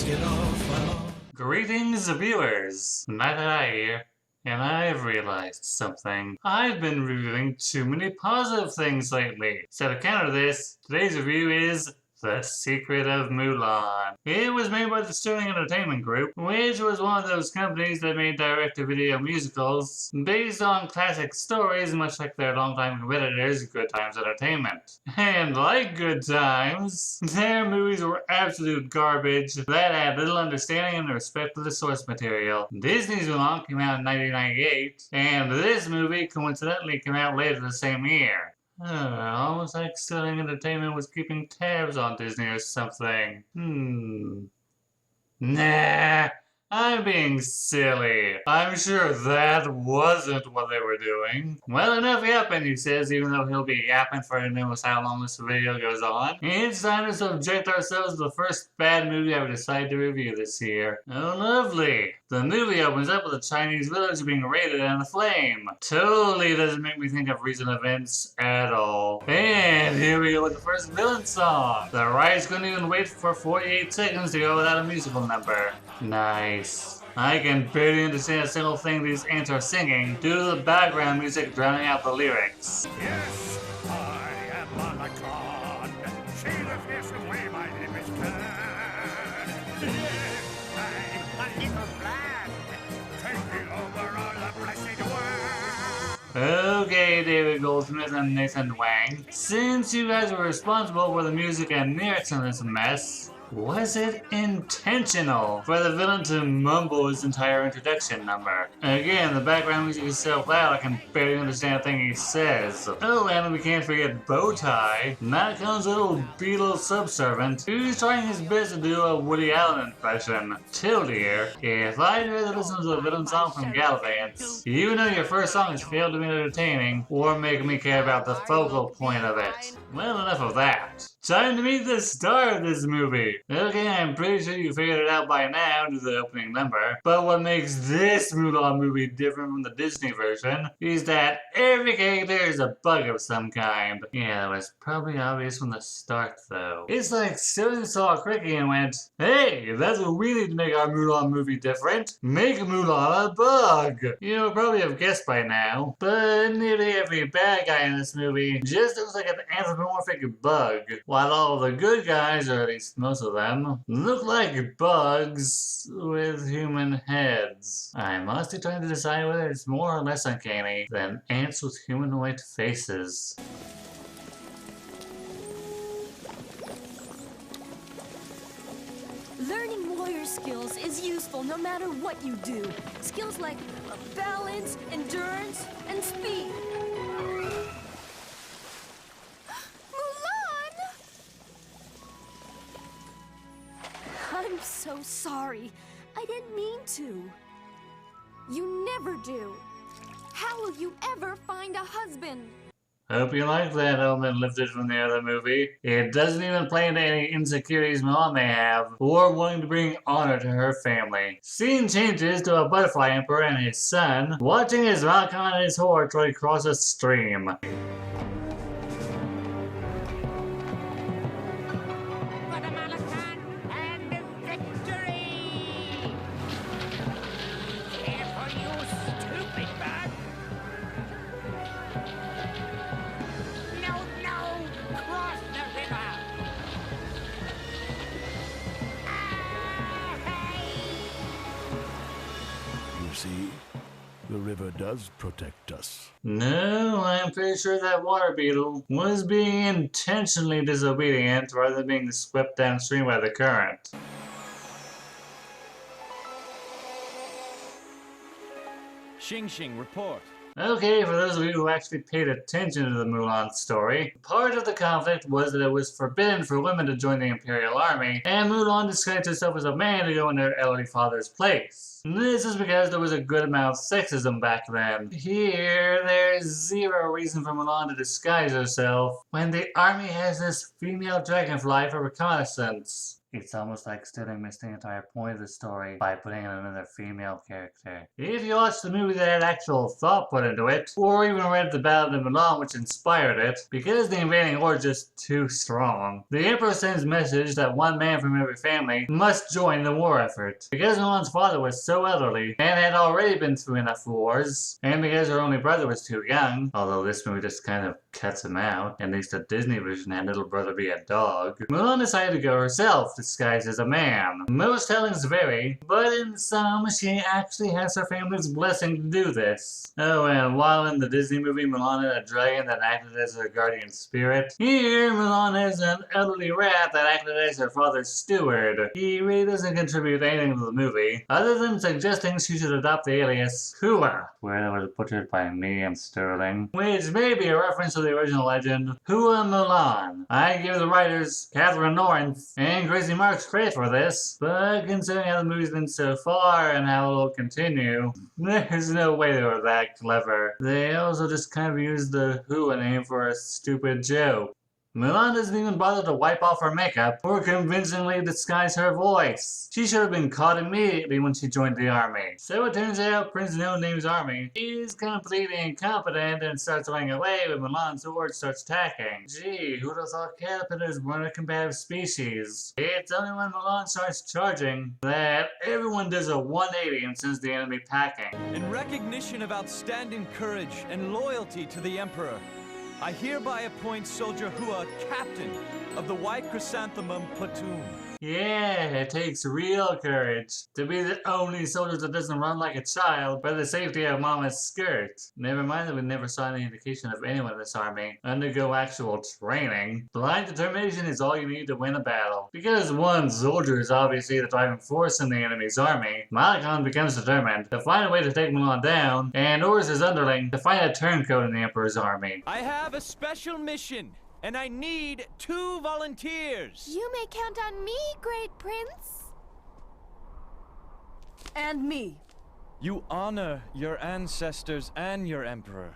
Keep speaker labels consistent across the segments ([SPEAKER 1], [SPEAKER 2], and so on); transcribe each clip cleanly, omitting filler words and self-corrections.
[SPEAKER 1] get off.
[SPEAKER 2] Greetings, viewers! Matt here, and I've realized something. I've been reviewing too many positive things lately. So to counter this, today's review is The Secret of Mulan. It was made by the Sterling Entertainment Group, which was one of those companies that made direct-to-video musicals based on classic stories, much like their longtime competitors, Good Times Entertainment. And like Good Times, their movies were absolute garbage that had little understanding and respect for the source material. Disney's Mulan came out in 1998, and this movie coincidentally came out later the same year. Almost like Sterling Entertainment was keeping tabs on Disney or something. Nah, I'm being silly. I'm sure that wasn't what they were doing. Well, enough yapping, he says, even though he'll be yapping for who knows how long this video goes on. It's time to subject ourselves to the first bad movie I would decide to review this year. Oh, lovely. The movie opens up with a Chinese village being raided and aflame. Totally doesn't make me think of recent events at all. And here we go with the first villain song. The riot's couldn't even wait for 48 seconds to go without a musical number. Nice. I can barely understand a single thing these ants are singing due to the background music drowning out the lyrics.
[SPEAKER 3] Yes, I am Mulan. See the fearsome way my name is turned. I'm a little blind, taking over all the blessed world.
[SPEAKER 2] Okay, David Goldsmith and Nathan Wang. Since you guys were responsible for the music and lyrics in this mess, was it intentional for the villain to mumble his entire introduction number? Again, the background music is so loud I can barely understand a thing he says. Oh, and we can't forget Bowtie, Malcolm's little beetle subservient, who's trying his best to do a Woody Allen impression. Tilde here, if I try to listen to the villain song from Gallivants, you know your first song has failed to be entertaining or make me care about the focal point of it. Well, enough of that. Time to meet the star of this movie. Okay, I'm pretty sure you figured it out by now due to the opening number, but what makes this Mulan movie different from the Disney version is that every character is a bug of some kind. Yeah, that was probably obvious from the start though. It's like Sterling saw a Cricky and went, hey, that's what we need to make our Mulan movie different. Make Mulan a bug. You probably have guessed by now, but nearly every bad guy in this movie just looks like an anthropomorphic bug, while all the good guys, or at least most of them, look like bugs with human heads. I'm honestly trying to decide whether it's more or less uncanny than ants with humanoid faces.
[SPEAKER 4] Learning warrior skills is useful no matter what you do. Skills like balance, endurance, and speed. I'm so sorry. I didn't mean to. You never do. How will you ever find a husband?
[SPEAKER 2] Hope you like that element lifted from the other movie. It doesn't even play into any insecurities Mulan may have, or wanting to bring honor to her family. Scene changes to a butterfly emperor and his son, watching as Malcolm and his horde try to cross a stream.
[SPEAKER 3] See, the river does protect us.
[SPEAKER 2] No, I'm pretty sure that water beetle was being intentionally disobedient rather than being swept downstream by the current.
[SPEAKER 5] Xing Xing, report.
[SPEAKER 2] Okay, for those of you who actually paid attention to the Mulan story, part of the conflict was that it was forbidden for women to join the Imperial Army, and Mulan disguised herself as a man to go in her elderly father's place. This is because there was a good amount of sexism back then. Here, there's zero reason for Mulan to disguise herself when the army has this female dragonfly for reconnaissance. It's almost like Sterling missed the entire point of the story by putting in another female character. If you watched the movie that had actual thought put into it, or even read the Ballad of Mulan which inspired it, because the invading horde is just too strong, the Emperor sends a message that one man from every family must join the war effort. Because Mulan's father was so elderly, and had already been through enough wars, and because her only brother was too young, although this movie just kind of cuts him out, at least the Disney version had little brother be a dog, Mulan decided to go herself, disguised as a man. Most tellings vary, but in some, she actually has her family's blessing to do this. Oh, and while in the Disney movie Mulan had a dragon that acted as her guardian spirit, here Mulan has an elderly rat that acted as her father's steward. He really doesn't contribute anything to the movie, other than suggesting she should adopt the alias Hua, where it was butchered by me and Sterling, which may be a reference to the original legend Hua Mulan. I give the writers Catherine Lawrence and Crazy Marks credit for this, but considering how the movie's been so far and how it'll continue, there's no way they were that clever. They also just kind of used the Hua name for a stupid joke. Mulan doesn't even bother to wipe off her makeup or convincingly disguise her voice. She should have been caught immediately when she joined the army. So it turns out Prince No Name's army is completely incompetent and starts running away when Mulan's horde starts attacking. Gee, who'd have thought caterpillars weren't a combative species? It's only when Mulan starts charging that everyone does a 180 and sends the enemy packing.
[SPEAKER 5] In recognition of outstanding courage and loyalty to the Emperor, I hereby appoint Soldier Hua captain of the White Chrysanthemum Platoon.
[SPEAKER 2] Yeah, it takes real courage to be the only soldier that doesn't run like a child by the safety of Mama's skirt. Never mind that we never saw any indication of anyone in this army undergo actual training. Blind determination is all you need to win a battle. Because one soldier is obviously the driving force in the enemy's army, Malakan becomes determined to find a way to take Mulan down and orders his underling to find a turncoat in the Emperor's army.
[SPEAKER 5] I have a special mission, and I need 2 volunteers.
[SPEAKER 4] You may count on me, Great Prince.
[SPEAKER 1] And me.
[SPEAKER 5] You honor your ancestors and your Emperor.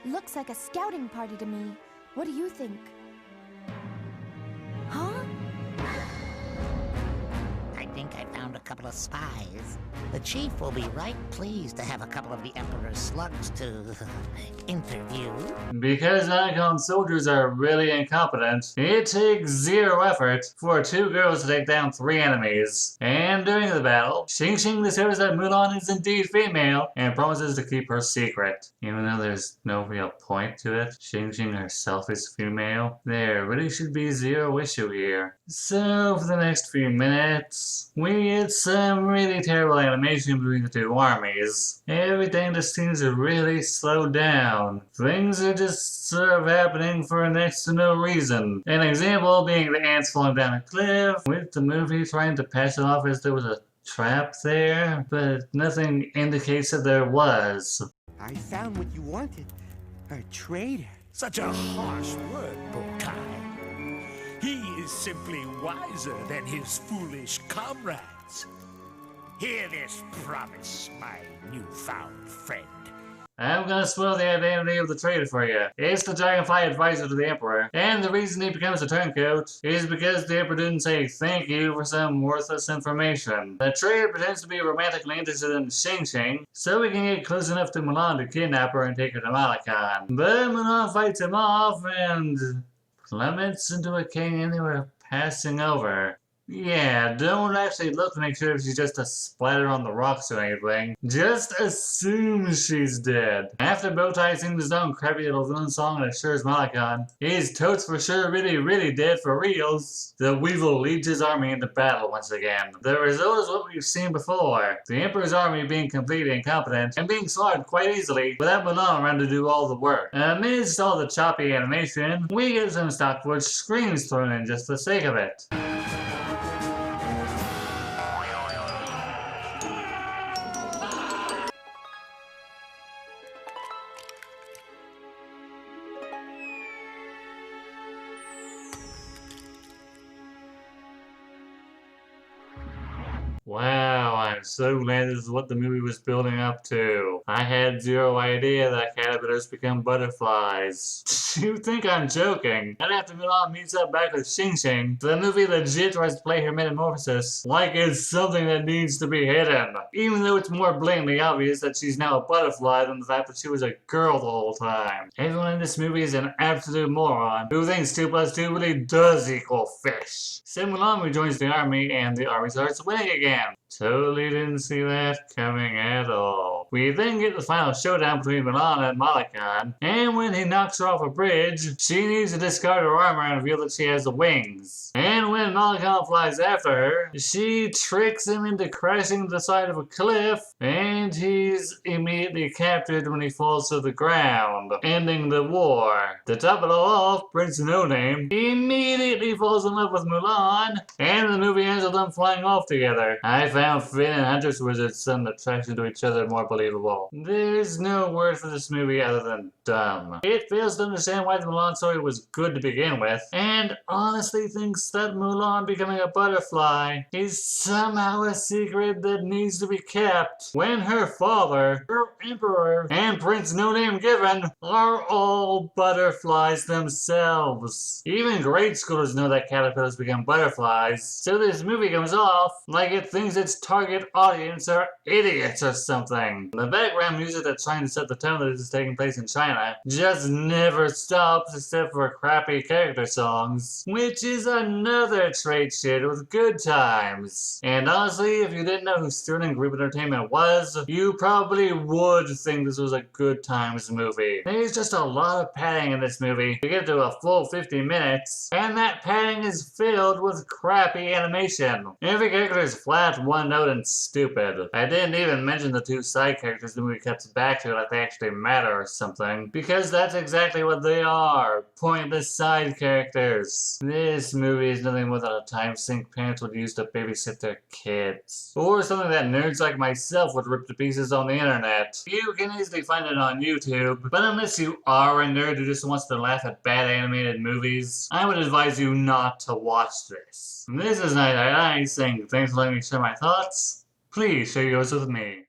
[SPEAKER 4] Looks like a scouting party to me. What do you think? Huh?
[SPEAKER 6] I think I found a couple of spies. The chief will be right pleased to have a couple of the Emperor's slugs to interview.
[SPEAKER 2] Because Icon soldiers are really incompetent, it takes 0 effort for 2 girls to take down 3 enemies. And during the battle, Xing Xing discovers that Mulan is indeed female and promises to keep her secret. Even though there's no real point to it, Xing Xing herself is female. There really should be 0 issue here. So for the next few minutes, we get some really terrible animation between the 2 armies. Everything just seems to really slow down. Things are just sort of happening for next to no reason. An example being the ants falling down a cliff, with the movie trying to pass it off as there was a trap there, but nothing indicates that there was.
[SPEAKER 7] I found what you wanted. A traitor.
[SPEAKER 3] Such a harsh word, Bokai. He is simply wiser than his foolish comrades. Hear this promise, my newfound friend.
[SPEAKER 2] I'm gonna spoil the identity of the traitor for you. It's the Dragonfly advisor to the Emperor, and the reason he becomes a turncoat is because the Emperor didn't say thank you for some worthless information. The traitor pretends to be romantically interested in Xing Xing, so he can get close enough to Mulan to kidnap her and take her to Malakan. But Mulan fights him off and plummets into a canyon they were passing over. Yeah, don't actually look to make sure if she's just a splatter on the rocks or anything. Just assume she's dead. After Bowtie sings his own crappy little villain song and assures Malakan he's totes for sure really dead for reals, the Weevil leads his army into battle once again. The result is what we've seen before. The Emperor's army being completely incompetent and being slaughtered quite easily without Mulan around to do all the work. Amidst all the choppy animation, we get some stock footage screens thrown in just for the sake of it. Wow, I'm so glad this is what the movie was building up to. I had zero idea that caterpillars become butterflies. You think I'm joking? And after Mulan meets up back with Xing Xing, the movie legit tries to play her metamorphosis like it's something that needs to be hidden. Even though it's more blatantly obvious that she's now a butterfly than the fact that she was a girl the whole time. Everyone in this movie is an absolute moron who thinks 2 plus 2 really does equal fish. So Mulan rejoins the army and the army starts winning again. Totally didn't see that coming at all. We then get the final showdown between Mulan and Malakan, and when he knocks her off a bridge, she needs to discard her armor and reveal that she has the wings. And when Malakan flies after her, she tricks him into crashing to the side of a cliff, and he's immediately captured when he falls to the ground, ending the war. To top it all off, Prince No Name immediately falls in love with Mulan, and the movie ends with them flying off together. I found Finn and Hunter's Wizard's sudden attraction to each other more believable. There's no word for this movie other than dumb. It fails to understand why the Mulan story was good to begin with, and honestly thinks that Mulan becoming a butterfly is somehow a secret that needs to be kept when her father, her emperor, and Prince No Name Given are all butterflies themselves. Even grade schoolers know that caterpillars become butterflies, so this movie comes off like it thinks its target audience are idiots or something. The background music that's trying to set the tone that this is taking place in China just never stops except for crappy character songs, which is another trait shared with Good Times. And honestly, if you didn't know who Sterling Group Entertainment was, you probably would think this was a Good Times movie. There's just a lot of padding in this movie to get to a full 50 minutes, and that padding is filled with crappy animation. Every character is flat, one note, and stupid. I didn't even mention the 2 side characters the movie cuts back to like they actually matter or something, because that's exactly what they are, pointless side characters. This movie is nothing more than a time sink parents would use to babysit their kids. Or something that nerds like myself would rip to pieces on the internet. You can easily find it on YouTube, but unless you are a nerd who just wants to laugh at bad animated movies, I would advise you not to watch this. This is Night saying thanks for letting me share my thoughts. Please share yours with me.